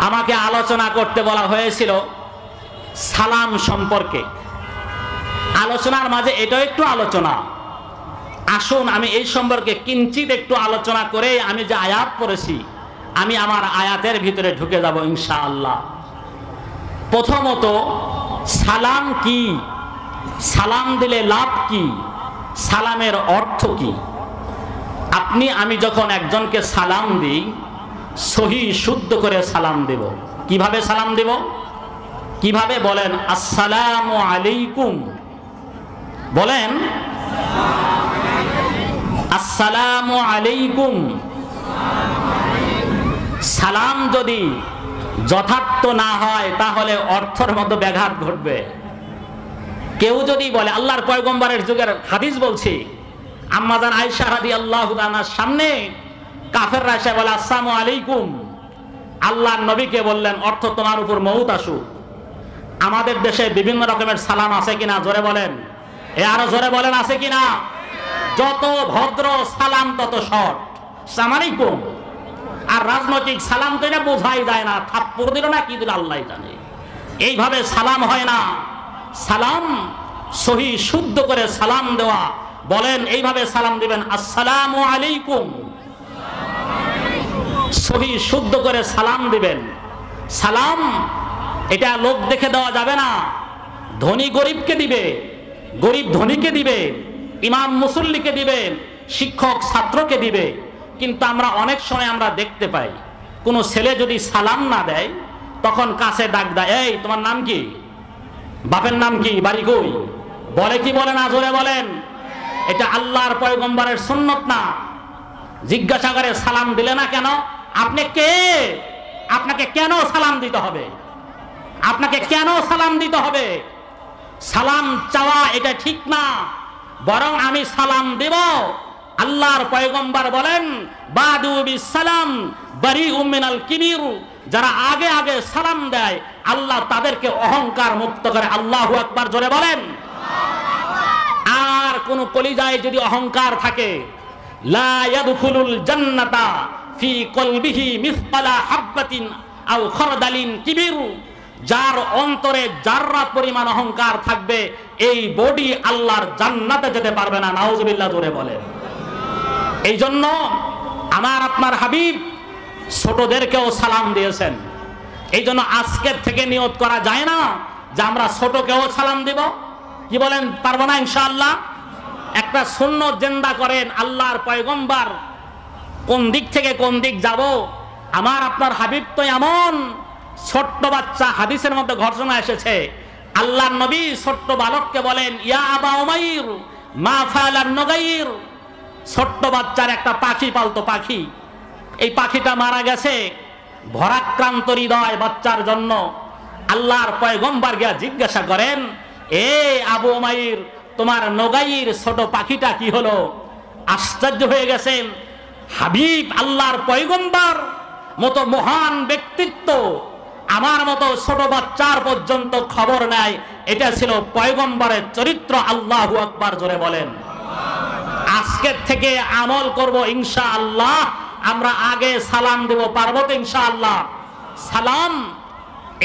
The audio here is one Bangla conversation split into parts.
আমাকে আলোচনা করতে বলা হয়েছিল সালাম সম্পর্কে। আলোচনার মাঝে এটাও একটু আলোচনা। আসুন আমি এই সম্পর্কে কিঞ্চিত একটু আলোচনা করে আমি যে আয়াত পড়েছি আমি আমার আয়াতের ভিতরে ঢুকে যাব ইনশাআল্লাহ। প্রথমত, সালাম কি? সালাম দিলে লাভ কি? সালামের অর্থ কি? আমি যখন একজনকে সালাম দিই, সহি শুদ্ধ করে সালাম দেব। কিভাবে সালাম দেব? কিভাবে বলেন? আসসালামু আলাইকুম। বলেন আসসালামু আলাইকুম। সালাম যদি যথার্থ না হয় তাহলে অর্থের মধ্যে ব্যাঘাত ঘটবে। কেউ যদি বলে, আল্লাহর পয়গম্বরের যুগের হাদিস বলছি, আম্মা জান আয়েশা রাদিয়াল্লাহু তাআলার সামনে কাফেররা এসে বলে আসসালামু আলাইকুম, আল্লাহর নবীকে বললেন অর্থ তোমার উপর মউত আসুক। আমাদের দেশে বিভিন্ন রকমের সালাম আছে কিনা জোরে বলেন, আরো জোরে বলেন আছে কিনা? যত ভদ্র সালাম তত শর্ট, আসসালামু আলাইকুম। আর রাজনৈতিক সালাম তো এটা বোঝাই যায় না, থাপ্পড় দিল না কি দিল আল্লাহ জানে। এইভাবে সালাম হয় না। সালাম সহি শুদ্ধ করে সালাম দেওয়া। বলেন এইভাবে সালাম দিবেন, আসসালামু আলাইকুম। সহি শুদ্ধ করে সালাম দিবেন। সালাম এটা লোক দেখে দেওয়া যাবে না। ধনী গরিবকে দিবে, গরিব ধনীকে দিবে, ইমাম মুসল্লিকে দিবে, শিক্ষক ছাত্রকে দিবে। কিন্তু আমরা অনেক সময় আমরা দেখতে পাই কোন ছেলে যদি সালাম না দেয় তখন কাছে ডাক দেয়, এই তোমার নাম কি? বাপের নাম কি? বাড়ি কই? বলে কি বলে না? জোরে বলেন। এটা আল্লাহর পয়গম্বরের সুন্নত না। জিজ্ঞাসা করে সালাম দিলে না কেন? আপনি কে? আপনাকে কেন সালাম দিতে হবে? আপনাকে কেন সালাম দিতে হবে? সালাম চাওয়া এটা ঠিক না। বরং আমি সালাম দেব। আল্লাহর পয়গম্বর বলেন, বাদু বিস সালাম বারিউম মিনাল কিবির। যারা আগে আগে সালাম দেয় আল্লাহ তাদেরকে অহংকার মুক্ত করে। আল্লাহু আকবার জোরে বলেন। আর কোন কলিজায় যদি অহংকার থাকে, লা ইয়াদখুলুল জান্নাতা ফি কলবিহি মিসকালা হাববাতিন আও খরদালিন কিবির। যার অন্তরে জাররা পরিমাণ অহংকার থাকবে এই বডি আল্লাহর জান্নাতে যেতে পারবে না। নাউজুবিল্লাহ জোরে বলেন। এই জন্য আমার আপনার হাবিব ছোটদেরকেও সালাম দিয়েছেন। এই জন্য আজকের থেকে নিয়ত করা যায় না যে আমরা ছোটকেও সালাম দিব। কি বলেন? পারবো না ইনশাআল্লাহ। একটা সুন্নত জিন্দা করেন। আল্লাহর পয়গম্বর কোন দিক থেকে কোন দিক যাব। আমার আপনার হাবিব তো এমন ছোট্ট বাচ্চা। হাদিসের মধ্যে ঘটনা এসেছে, আল্লাহর নবী ছোট্ট বালককে বলেন, ইয়া আবা উমাইর মা ফাআলান নুগাইর। ছোট্ট বাচ্চার একটা পাখি পালতো, পাখি। এই পাখিটা মারা গেছে। ভরাক্রান্ত হৃদয় বাচ্চার জন্য আল্লাহর পয়গম্বর গিয়া জিজ্ঞাসা করেন, এ আবু উমাইর, তোমার নগাইর ছোট পাখিটা কি হলো? আশ্চর্য হয়ে গেছেন। হাবিব আল্লাহর পয়গম্বর মতো মহান ব্যক্তিত্ব আমার মতো ছোট বাচ্চার পর্যন্ত খবর নেয়। এটা ছিল পয়গম্বরের চরিত্র। আল্লাহু আকবার জোরে বলেন। আজকের থেকে আমল করব ইনশাআল্লাহ। আমরা আগে সালাম দেব, পারবো তো ইনশাআল্লাহ? সালাম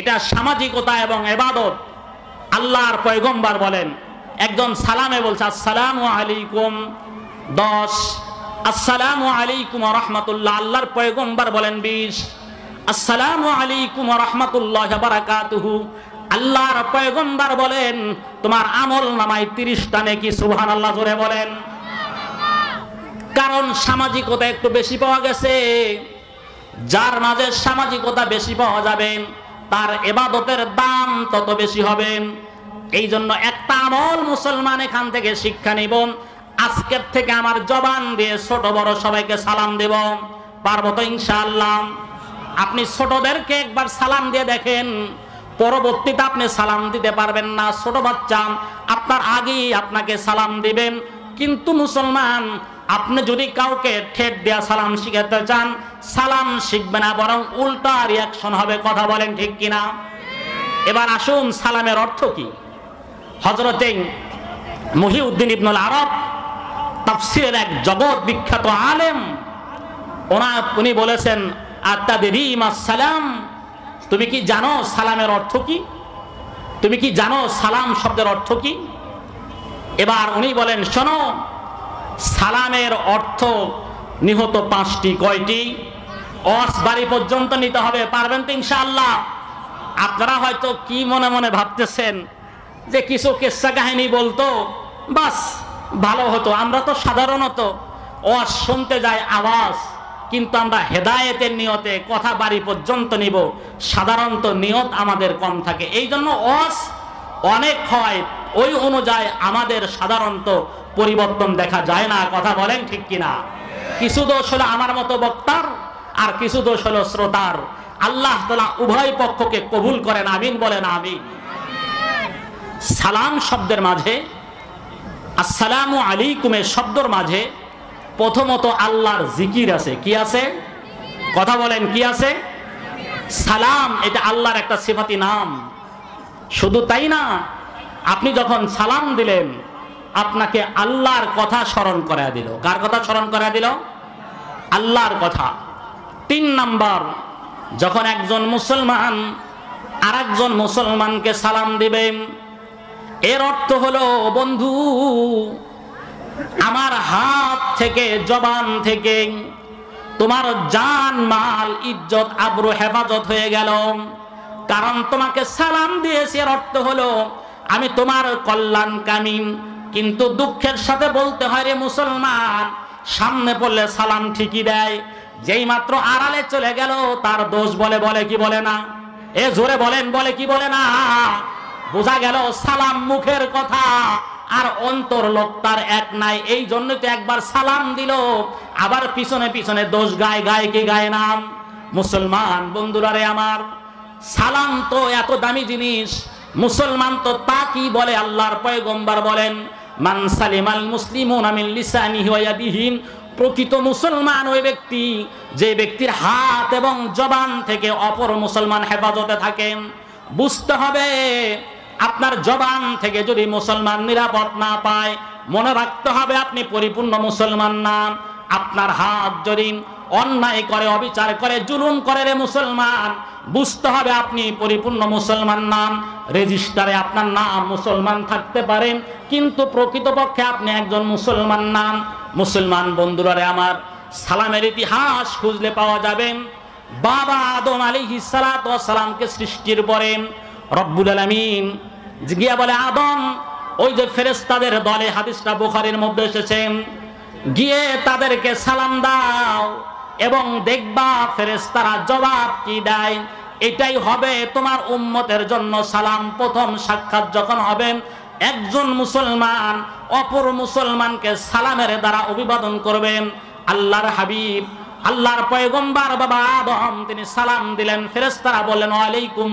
এটা সামাজিকতা এবং ইবাদত। আল্লাহর পয়গম্বর বলেন, একজন সালামে বলছে আসসালামু আলাইকুম 10, আসসালামু আলাইকুম ওয়া রাহমাতুল্লাহ। আল্লাহর পয়গম্বর বলেন 20, আসসালামু আলাইকুম ওয়া রাহমাতুল্লাহি ওয়া বারাকাতুহু। আল্লাহর পয়গম্বর বলেন তোমার আমল নামায় 30টা নেকি। সুবহানাল্লাহ জোরে বলেন। কারণ সামাজিকতা একটু বেশি পাওয়া গেছে। যার মাঝে সামাজিকতা বেশি পাওয়া যাবে তার ইবাদতের দাম তত বেশি হবে। এই জন্য একটা আমল মুসলমান এখান থেকে শিক্ষা নিব। আজকের থেকে আমার জবান দিয়ে ছোট বড় সবাইকে সালাম দেব। পারবো তো ইনশাআল্লাহ? আপনি ছোটদেরকে একবার সালাম দিয়ে দেখেন, পরবর্তীতে আপনি সালাম দিতে পারবেন না। ছোট বাচ্চা আপনার আগেই আপনাকে সালাম দিবেন। কিন্তু মুসলমান, আপনি যদি কাউকে ঠেট দেয়া সালাম শিখাতে চান, সালাম শিখবে না, বরং উল্টা রিয়াকশন হবে। কথা বলেন ঠিক কিনা? এবার আসুন সালামের অর্থ কি। হযরতে মুহিউদ্দিন ইবনুল আরব তাফসীরের এক জগৎ বিখ্যাত আলেম, উনি বলেছেন আতাদরি মাস সালাম। তুমি কি জানো সালামের অর্থ কি? তুমি কি জানো সালাম শব্দের অর্থ কি? এবার উনি বলেন, শোনো, সালামের অর্থ নিহত 5টি। কয়টি? অস বাড়ি পর্যন্ত নিতে হবে। পারবেন তো ইনশাআল্লাহ? আপনারা হয়তো কি মনে মনে ভাবতেছেন যে কিছু কিস্সা কাহিনী বলতো, বাস ভালো হতো। আমরা তো সাধারণত অস শুনতে যাই আওয়াজ, কিন্তু আমরা হেদায়েতের নিয়তে কথা বাড়ি পর্যন্ত নিব। সাধারণত নিয়ত আমাদের কম থাকে, এই জন্য অস অনেক হয়, ওই অনুযায়ী আমাদের সাধারণত পরিবর্তন দেখা যায় না। কথা বলেন ঠিক কিনা? কিছু দোষ হলো আমার মতো বক্তার, আর কিছু দোষ হলো শ্রোতার। আল্লাহ তাআলা উভয় পক্ষকে কবুল করেন, আমিন বলেন আমিন। সালাম শব্দের মাঝে, আসসালামু আলাইকুমের শব্দের মাঝে প্রথমত আল্লাহর জিকির আছে। কি আছে? কথা বলেন, কি আছে? সালাম এটা আল্লাহর একটা সিফাতি নাম। শুধু তাই না, আপনি যখন সালাম দিলেন আপনাকে আল্লাহর কথা স্মরণ করায় দিল। কার কথা স্মরণ করায় দিল? আল্লাহর কথা। 3 নাম্বার, যখন একজন মুসলমান আরেকজন মুসলমানকে সালাম দিবেন, এর অর্থ হলো, বন্ধু, আমার হাত থেকে, জবান থেকে তোমার জান মাল ইজ্জত আবরু হেফাজত হয়ে গেল, কারণ তোমাকে সালাম দিয়েছি। এর অর্থ হলো আমি তোমার কল্যাণকামী। কিন্তু দুঃখের সাথে বলতে হয় রে মুসলমান, সামনে পড়লে সালাম ঠিকই দেয়, যেই মাত্র আড়ালে চলে গেল তার দোষ বলে। বলে কি বলে না? এ জোরে বলেন, বলে কি বলে না? বোঝা গেল সালাম মুখের কথা আর অন্তর লোক তার এক নাই। এই জন্য তো একবার সালাম দিল, আবার পিছনে পিছনে দোষ গায়। গায় কি গায় না? মুসলমান বন্ধুরা রে আমার, সালাম তো এত দামি জিনিস। মুসলমান তো তা কি বলে? আল্লাহর পয়গম্বর বলেন, মান সালিমাল মুসলিমুনা মিন লিসানিহি ওয়া ইয়াদিহি, প্রকৃত মুসলমান ওই ব্যক্তি যে ব্যক্তির হাত এবং জবান থেকে অপর মুসলমান হেফাজতে থাকেন। বুঝতে হবে, আপনার জবান থেকে যদি মুসলমান নিরাপদ না পায়, মনে রাখতে হবে আপনি পরিপূর্ণ মুসলমান না। আপনার হাত যদি অন্যায় করে, অবিচার করে, জুলুম করে রে মুসলমান, বুঝতে হবে আপনি পরিপূর্ণ মুসলমান না। রেজিস্টারে আপনার নাম মুসলমান থাকতে পারেন, কিন্তু প্রকৃতপক্ষে আপনি একজন মুসলমান না। মুসলমান বন্ধুরা রে আমার, সালামের ইতিহাস খুঁজলে পাওয়া যাবে। বাবা আদম আলাইহিস সালাতু ওয়াস সালামকে সৃষ্টির পরে রব্বুল আলামিন গিয়া বলে, আদম, ওই যে ফেরেশতাদের দলে, হাদিসটা বুখারীর মধ্যে এসেছে, গিয়ে তাদেরকে সালাম দাও এবং দেখবা ফেরেশতারা জবাব কি দেয়। এটাই হবে তোমার উম্মতের জন্য সালাম। প্রথম সাক্ষাৎ যখন হবে, একজন মুসলমান অপর মুসলমানকে সালামের দ্বারা অভিবাদন করবেন। আল্লাহর হাবিব, আল্লাহর পয়গম্বর বাবা আদম, তিনি সালাম দিলেন। ফেরেশতারা বললেন, ওয়ালাইকুম,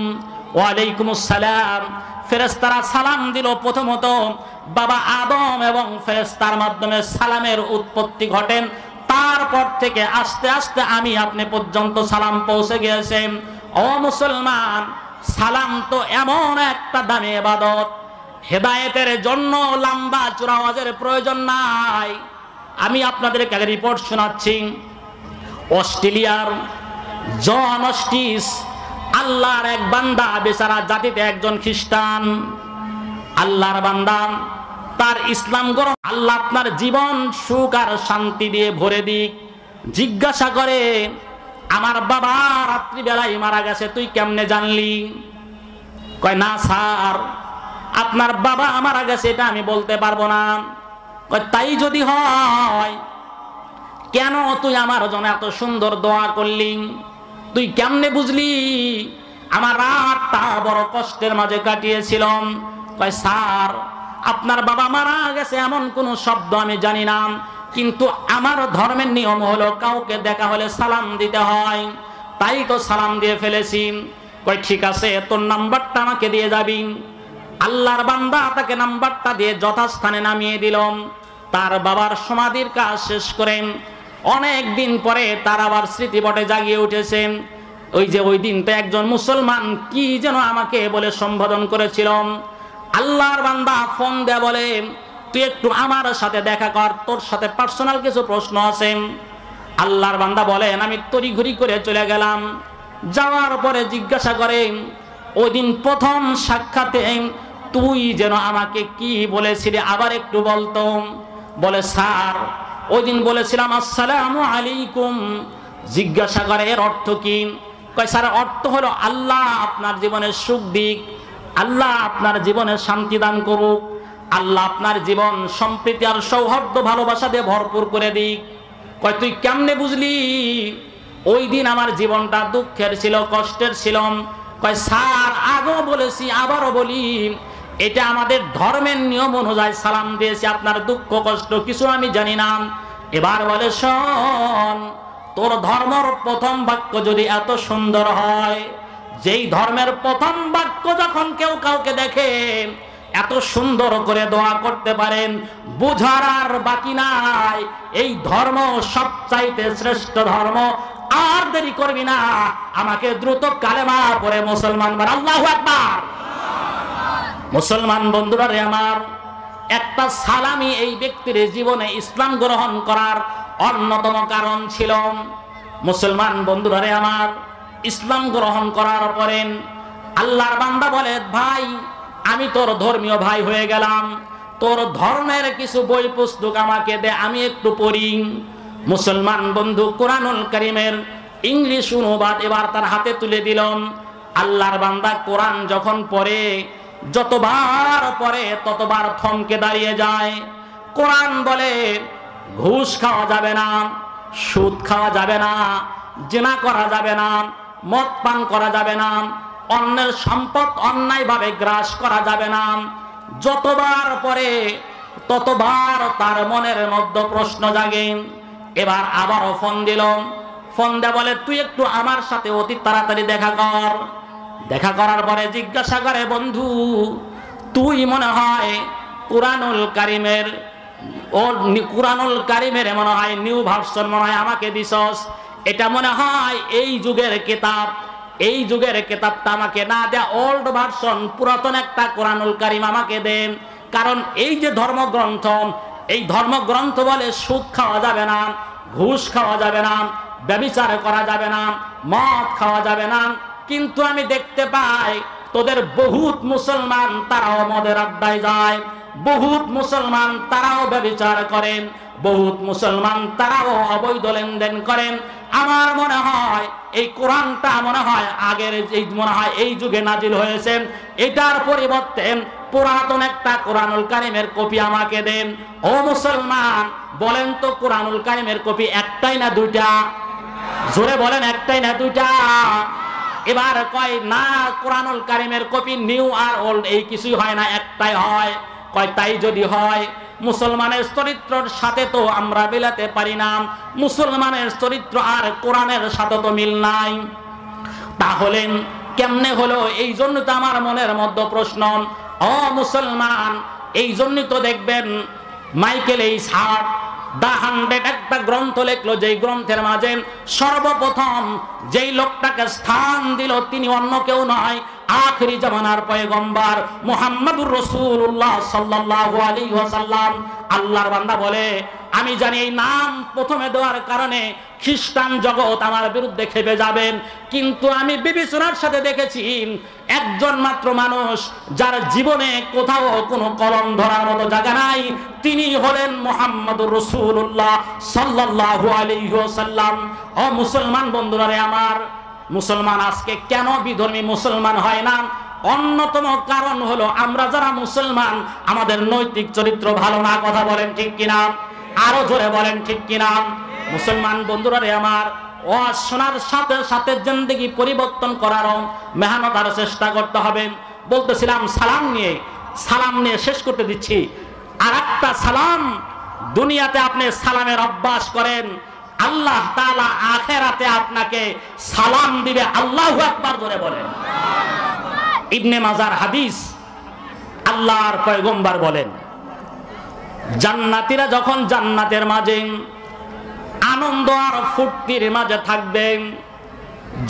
ওয়ালাইকুমুস সালাম। ফেরেশতারা সালাম দিল। প্রথমত বাবা আদম এবং ফেরেশতার মাধ্যমে সালামের উৎপত্তি ঘটেন। তারপর থেকে আস্তে আস্তে আমি আপনি পর্যন্ত সালাম পৌঁছে গিয়েছে। ও মুসলমান, সালাম তো এমন একটা দামি ইবাদত, হেদায়েতের জন্য লম্বা চূড়া ওয়াজের প্রয়োজন নাই। আমি আপনাদেরকে আগে রিপোর্ট শোনাচ্ছি। অস্ট্রেলিয়ার জন অস্টিস, আল্লাহর এক বান্দা, বেচারা জাতিতে একজন খ্রিস্টান, আল্লাহর বান্দা, তার ইসলাম গ্রহণ। আল্লাহ আপনার জীবন সুখ আর শান্তি দিয়ে ভরে দিক। জিজ্ঞাসা করে, আমার বাবা রাত্রিবেলায় মারা গেছে, তুই কেমনে জানলি? কয়, না স্যার, আপনার বাবা মারা গেছে এটা আমি বলতে পারবো না। কয়, তাই যদি হয়, কেন তুই আমার জন্য এত সুন্দর দোয়া করলি? তুই কেমনে বুঝলি? আমার রাতটা বড় কষ্টের মাঝে কাটিয়েছিলাম। কয়, স্যার, আপনার বাবা মারা গেছে এমন কোন শব্দ আমি জানি না, কিন্তু আমার ধর্মের নিয়ম হলো কাউকে দেখা হলে সালাম দিতে হয়, তাই তো সালাম দিয়ে ফেলেছি। কয়, ঠিক আছে, তোর নাম্বারটা আমাকে দিয়ে যাবি। আল্লাহর বান্দা তাকে নাম্বারটা দিয়ে যথাস্থানে নামিয়ে দিলাম। তার বাবার সমাধির কাজ শেষ করেন অনেক দিন পরে তার আবার স্মৃতিপটে জাগিয়ে উঠেছেন, ওই যে ওই দিন তো একজন মুসলমান কি যেন আমাকে বলে সম্বোধন করেছিলাম। আল্লাহর বান্দা ফোন দেয়া বলে, তুই একটু আমার সাথে দেখা কর, তোর সাথে পার্সোনাল কিছু প্রশ্ন আছে। আল্লাহর বান্দা বলেন, আমি তড়িঘড়ি করে চলে গেলাম। যাওয়ার পরে জিজ্ঞাসা করেন, ওই দিন প্রথম সাক্ষাতে তুই যেন আমাকে কি বলেছিলি, আবার একটু বলতো। বলে, স্যার ওই দিন বলেছিলাম আসসালামু আলাইকুম। জিজ্ঞাসা করে, এর অর্থ কি? কয়, স্যার অর্থ হলো আল্লাহ আপনার জীবনে সুখ দিক, আল্লাহ আপনার জীবনে শান্তি দান করুক, আল্লাহ আপনার জীবন সম্প্রীতি আর সৌহার্দ্য ভালোবাসা দিয়ে ভরপুর করে দিক। কয়, তুই কেমনে বুঝলি? ওই দিন আমার জীবনটা দুঃখের ছিল, কষ্টের ছিল। কয়, স্যার আগেও বলেছি আবারও বলি, এটা আমাদের ধর্মের নিয়ম অনুযায়ী সালাম দিয়েছি, আপনার দুঃখ কষ্ট কিছু আমি জানি না। এবার বলে, শোন, তোর ধর্মের প্রথম বাক্য যদি এত সুন্দর হয়, যেই ধর্মের প্রথম বাক্য যখন কেউ কাউকে দেখে এত সুন্দর করে দোয়া করতে পারেন, বুঝার আর বাকি নাই, এই ধর্ম সবচাইতে শ্রেষ্ঠ ধর্ম। আর দেরি করবি না, আমাকে দ্রুত কালেমা পড়ে মুসলমান বান। আল্লাহু আকবার। মুসলমান বন্ধুরা রে আমার, একটা সালামি এই ব্যক্তির জীবনে ইসলাম গ্রহণ করার অন্যতম কারণ ছিল। মুসলমান বন্ধুরা রে আমার, ইসলাম গ্রহণ করার পরে আল্লাহর বান্দা বলে, ভাই আমি তোর ধর্মীয় ভাই হয়ে গেলাম, তোর ধর্মের কিছু বই পুস্তক আমাকে দে, আমি একটু পড়ি। মুসলমান বন্ধু কোরআনুল কারীমের ইংলিশ অনুবাদ এবার তার হাতে তুলে দিল। আল্লাহর বান্দা কোরআন যখন পড়ে, যতবার পড়ে ততবার থমকে দাঁড়িয়ে যায়। কোরআন বলে, ঘুষ খাওয়া যাবে না, সুদ খাওয়া যাবে না, জিনা করা যাবে না, মদ পান করা যাবে না, অন্যের সম্পদ অন্যায়ভাবে গ্রাস করা যাবে না। যতবার পড়ে ততবার তার মনের মধ্যে প্রশ্ন জাগে। এবার আবারও ফোন দিল। ফোন দিয়ে বলে, তুই একটু আমার সাথে অতি তাড়াতাড়ি দেখা কর। দেখা করার পরে জিজ্ঞাসা করে, বন্ধু তুই মনে হয় কুরআনুল কারীমের মনে হয় নিউ ভার্সন মনে হয় আমাকে দিছস, এটা মনে হয় এই যুগের কিতাব, এই যুগের কিতাবটা আমাকে না দেয়া, ওল্ড ভার্সন পুরাতন একটা কুরআনুল কারীম আমাকে দেন। কারণ এই যে ধর্মগ্রন্থ, এই ধর্মগ্রন্থ বলে সুদ খাওয়া যাবে না, ঘুষ খাওয়া যাবে না, ব্যভিচার করা যাবে না, মদ খাওয়া যাবে না। কিন্তু আমি দেখতে পাই তোদের বহুত মুসলমান তারাও মদের আড্ডায় যায়, বহুত মুসলমান তারাও ব্যভিচার করেন, বহুত মুসলমান তারাও অবৈধ লেনদেন করেন। আমার মনে হয় এই কোরআনটা মনে হয় আগের এই যুগে নাজিল হয়েছে, এটার পরিবর্তে পুরাতন একটা কোরআনুল কারীমের কপি আমাকে দেন। ও মুসলমান বলেন তো, কোরআনুল কারীমের কপি একটাই না দুইটা? জোরে বলেন, একটাই না দুইটা? এবার কয়, না কোরআনুল কারীমের কপি নিউ আর ওল্ড এই কিছুই হয় না, একটাই হয়। কয়, তাই যদি হয় মুসলমানের চরিত্রের সাথে তো আমরা মিলাতে পারি না, মুসলমানের চরিত্র আর কোরআনের সাথে তো মিল নাই। তাহলে কেমনে হলো? এই জন্য তো আমার মনের মধ্যে প্রশ্ন। ও মুসলমান, এই জন্য তো দেখবেন মাইকেল এইস হার্ট দা 100 একটা গ্রন্থ লেখলো, যেই গ্রন্থের মাঝে সর্বপ্রথম যেই লোকটাকে স্থান দিল তিনি অন্য কেউ নয়, আখিরি জামানার পয়গম্বর মুহাম্মদুর রাসূলুল্লাহ সাল্লাল্লাহু আলাইহি ওয়াসাল্লাম। আল্লাহর বান্দা বলে, আমি জানি এই নাম প্রথমে দেওয়ার কারণে খ্রিস্টান জগৎ আমার বিরুদ্ধে খেপে যাবেন, কিন্তু আমি বিবেচনার সাথে দেখেছি একজন মাত্র মানুষ যার জীবনে কোথাও কোনো কলম ধরার মতো জায়গা নাই, তিনি হলেন মুহাম্মদুর রাসূলুল্লাহ সাল্লাল্লাহু আলাইহি ওয়াসাল্লাম। ও মুসলমান বন্ধুরা রে আমার, মুসলমান আজকে কেন বিধর্মী মুসলমান হয় না? অন্যতম কারণ হলো আমরা যারা মুসলমান আমাদের নৈতিক চরিত্র ভালো না। কথা বলেন ঠিক কিনা? আরো জোরে বলেন ঠিক কিনা? মুসলমান বন্ধুরা রে আমার, ওয়াজ শোনার সাথে সাথে জিন্দেগি পরিবর্তন করারও মেহনত আর চেষ্টা করতে হবে। বলতেছিলাম সালাম নিয়ে শেষ করতে দিচ্ছি। আর একটা সালাম, দুনিয়াতে আপনি সালামের অভ্যাস করেন, আল্লাহ তাআলা আখিরাতে আপনাকে সালাম দিবে। আল্লাহু আকবার জোরে বলেন। ইবনে মাজার হাদিস, আল্লাহর পয়গম্বর বলেন, জান্নাতীরা যখন জান্নাতের মাঝে আনন্দ আর ফুর্তির মাঝে থাকবেন,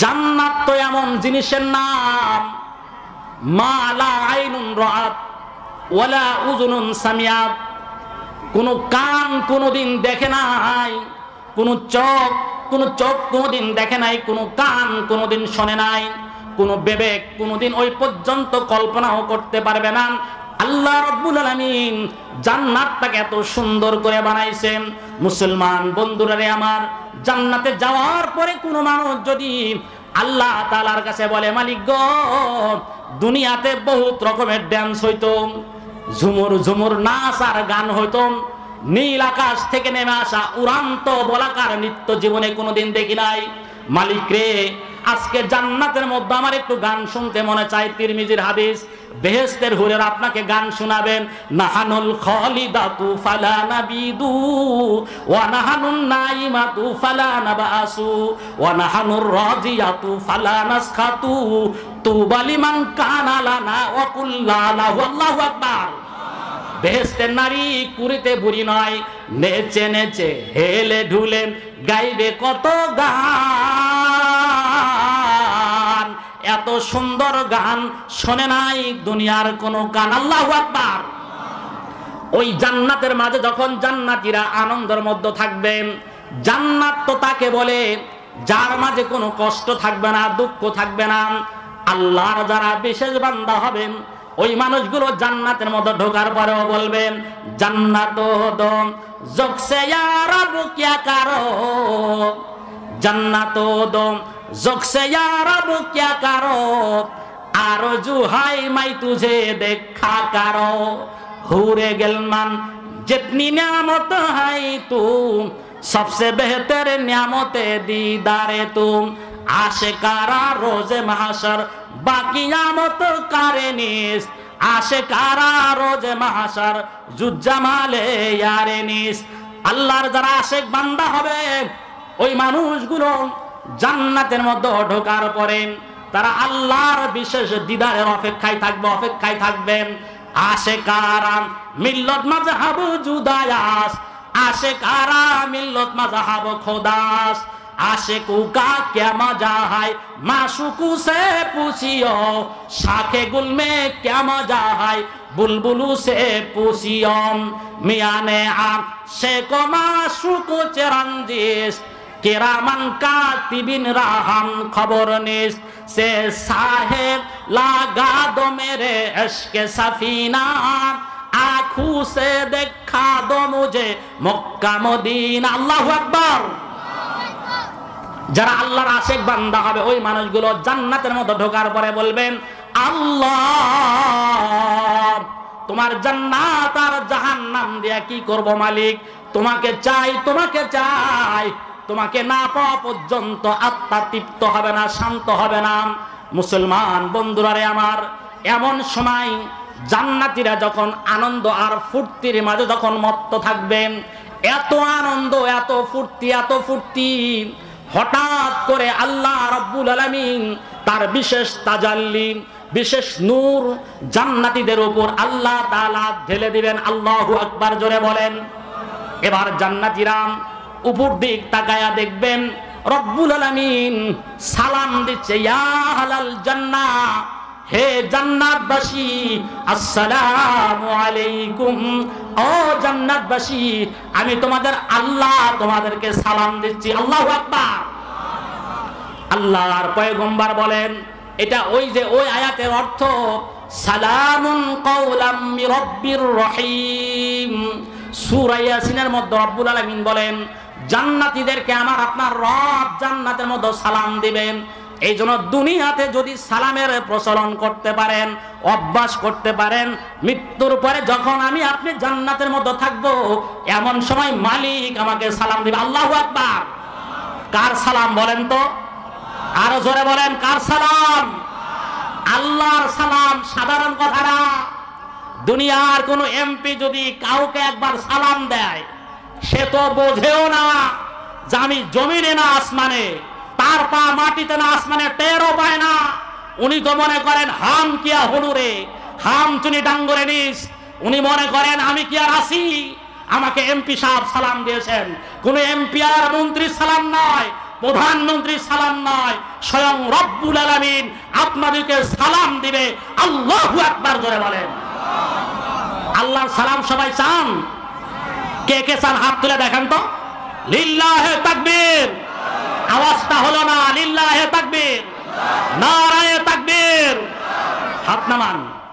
জান্নাত তো এমন জিনিসের নাম, মা লা আইনুন রাআত ওয়ালা উযুনুন সামিআত, কোন কান কোনদিন দেখে নাই, কোন চোখ কোনো চোখ কোনোদিন দেখে নাই, কোনো কান কোনোদিন শোনে নাই, কোনো বিবেক কোনোদিন ওই পর্যন্ত কল্পনাও করতে পারবে না। আল্লাহ রাব্বুল আলামিন জান্নাতটাকে এত সুন্দর করে বানাইছেন। মুসলমান বন্ধুরা রে আমার, জান্নাতে যাওয়ার পরে কোনো মানুষ যদি আল্লাহ তাআলার কাছে বলে, মালিক গো, দুনিয়াতে বহুত রকমের ড্যান্স হইতো, ঝুমুর ঝুমুর নাচ আর গান হইতো, নীল আকাশ থেকে নেমে আসা উড়ান্ত বলাকার নৃত্য জীবনে কোনোদিন দেখি নাই। মালিক রে, আজকে জান্নাতের মধ্যে আমার একটু গান শুনতে মনে চায়। তিরমিজির হাদিস, বেহেশতের হুরের আপনাকে গান শোনাবেন। নাহানুল খালিদাতু ফালা নাবিদু ওয়া নাহানুন নাইমাতু ফালা নাবাসু ওয়া নাহানুর রাজিয়াতু ফালা নাসখাতু তুবা লিমান কানা লানা ওয়া কুল্লা লাহু আল্লাহু আকবার। বেহেশতের নারী কুড়িতে বুড়ি নয়, নেচে নেচে হেলে ঢুলে গাইবে কত গান। এত সুন্দর গান শোনে নাই দুনিয়ার কোন গান। আল্লাহু আকবার। ওই জান্নাতের মাঝে যখন জান্নাতীরা আনন্দের মধ্যে থাকবেন, জান্নাত তো তাকে বলে যার মাঝে কোনো কষ্ট থাকবে না, দুঃখ থাকবে না। আল্লাহর যারা বিশেষ বান্দা হবেন, ওই মানুষগুলো জান্নাতের মধ্যে ঢোকার পরেও বলবেন, জান্নাত দো জোকসে ইয়া রব কিয়া কারো, জান্নাত দো জোকসে ইয়া রব কিয়া কারো, আরজু হাই মাই তুঝে দেখা কারো, হুরে গেলমান जितनी नियामत है तुम सबसे बेहतर नियामते दीदारे तुम आशिकारा रोजे महशर बाकी नियामत कारे निस आशिकारा रोजे महशर जुज्जामाले यारे निस। আল্লাহর যারা আশিক বান্দা হবে, ওই মানুষগুলো জান্নাতের মধ্যে ঢোকার পরে তারা আল্লাহর বিশেষ দিদারের অপেক্ষায় থাকবেন। আশিকারা মিল্লত মাযহাব জুদায়াস, আশিকারা মিল্লত মাযহাব খোদাস, आशिकू का क्या मजा है माशुकू से पूछियो, शाखे गुल में क्या मजा है बुलबुलू से पूछियो। मियाँ ने आशिको माशुकू चिरंजीश किरामन कातिबिन राहम खबरनिश से साहेब लगा दो मेरे इश्क सफीना, आँखों से देखा दो मुझे मक्का मदीना। अल्लाहु अकबर। যারা আল্লাহর আশিক বান্দা হবে, ওই মানুষগুলো জান্নাতের মধ্যে ঢোকার পরে বলবেন, আল্লাহ তোমার জান্নাত আর জাহান্নাম দিয়া কি করব মালিক, তোমাকে চাই, তোমাকে চাই। তোমাকে না পাওয়া পর্যন্ত আত্মা তৃপ্ত হবে না, শান্ত হবে না। মুসলমান বন্ধুরা রে আমার, এমন সময় জান্নাতীরা যখন আনন্দ আর ফুর্তির মাঝে যখন মত্ত থাকবেন, এত আনন্দ, এত ফুর্তি, হঠাৎ করে আল্লাহ রাব্বুল আলামিন তার বিশেষ তাজাল্লি, বিশেষ নূর জান্নাতীদের উপর আল্লাহ তাআলা ঢেলে দিবেন। আল্লাহু আকবার জোরে বলেন। এবার জান্নাতীরা উপর দিক তাকায়া দেখবেন রব্বুল আলামিন সালাম দিচ্ছে, ইয়া আহলাল জান্নাহ, হে জান্নাতবাসী, আসসালামু আলাইকুম। ও জান্নাতবাসী, আমি তোমাদের আল্লাহ তোমাদেরকে সালাম দিচ্ছি। আল্লাহু আকবার। আল্লাহর পয়গম্বর বলেন, এটা ওই যে ওই আয়াতের অর্থ সালামুন কাওলাম মির রাব্বির রহিম। সূরা ইয়াসিনের মধ্যে রব্বুল আলামিন বলেন, জান্নাতীদেরকে আমার আপনার রব জান্নাতের মধ্যে সালাম দিবেন। এই জন্য দুনিয়াতে যদি সালামের প্রচলন করতে পারেন, অভ্যাস করতে পারেন, মৃত্যুর পরে যখন আমি আপনি জান্নাতের মধ্যে থাকবো, এমন সময় মালিক আমাকে সালাম দিবে। আল্লাহু আকবার। কার সালাম বলেন তো? আরো জোরে বলেন, কার সালাম? আল্লাহর সালাম। সাধারণ কথা না। দুনিয়ার কোন এমপি যদি কাউকে একবার সালাম দেয়, সে তো বোঝেও না যে আমি জমিনে না আসমানে, তার পা মাটিতে না আসমানে, টেরও পায় না। উনি তো মনে করেন হাম কিয়া হলুরে, হাম চুনি ডাঙ্গরে নিস। উনি মনে করেন আমি কি আর আসি, আমাকে এমপি সাহেব সালাম দিয়েছেন। কোন এমপি আর মন্ত্রীর সালাম নয়, প্রধানমন্ত্রীর সালাম নয়, স্বয়ং রব্বুল আলামিন আপনাদেরকে সালাম দিবে। আল্লাহু আকবার জোরে বলেন। আল্লাহর সালাম সবাই চান? কে কে চান হাত তুলে দেখান তো। লিল্লাহে তাকবীর। আওয়াজটা হলো না। লিল্লাহে তাকবীর, নারায়ে তাকবীর। হাত নামান।